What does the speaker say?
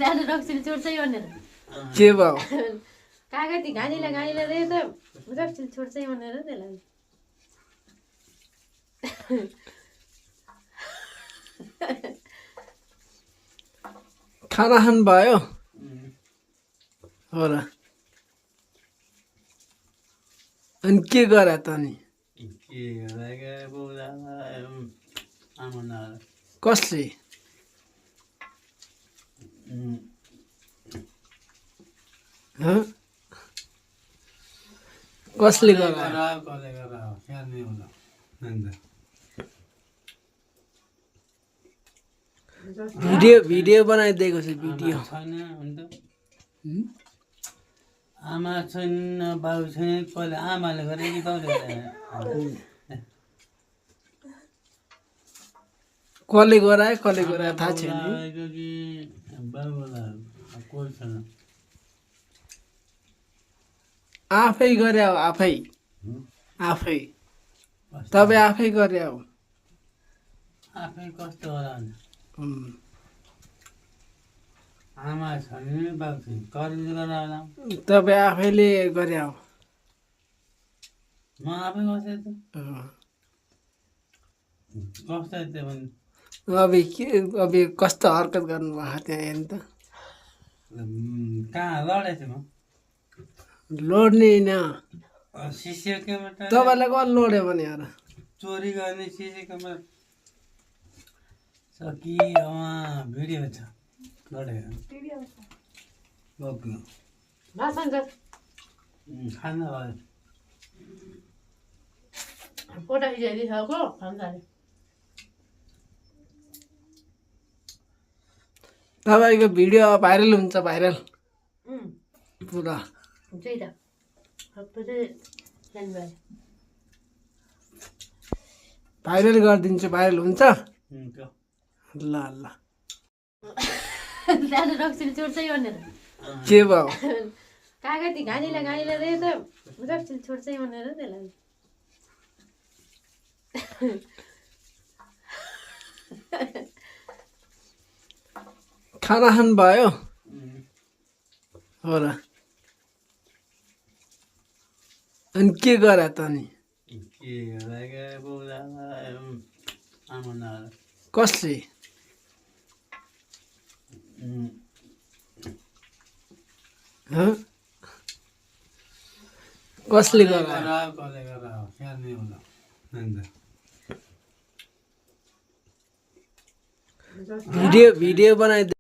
दादा रक्सीले छोड्छ भनेर के भयो कागती गाडीलाई रे त रक्सीले छोड्छ भनेर त्यसलाई खाना खानु भयो हो र अनि के गरे त नि कसले कसले गरे भिडियो बनाइदिएको छ भिडियो आमा छैन बाउ छैन कहिले आमाले गरे कि बाउले कसले गराए थाहा छैन आफै गरे हो आफै तपाईँ आफै गरे हो आफै कस्तो होला आमा छैन बाउ छैन कहिले गरेर होला तपाईँ आफैले गरे हो म आफै गर्थेँ त कस्तो त्यो भने अब कस्तो हरकत गर्नुभएको त्यहाँ हेर्नु त कहाँ लडेको थिएँ म लोड्ने होइन सिसी क्यामेरा तपाईँलाई कति लोड्यो भने यार चोरी गर्ने सिसी क्यामेरा सकी भिडियो छ लडेको खाना भयो फोटो खिचाइदिइसक्यो खानसाले तपाईँको भिडियो भाइरल हुन्छ भाइरल पुरा त्यही त सबै चाहिँ जानुभयो भाइरल गरिदिन्छु भाइरल हुन्छ ल ल दादा रक्सीले छोड्छ भनेर के भयो कागती गाडीलाई रे त रक्सीले छोड्छ भनेर त्यसलाई खाना खानु भयो हो र अनि के गरे त नि कसले कसले गरे भिडियो बनाइदिनु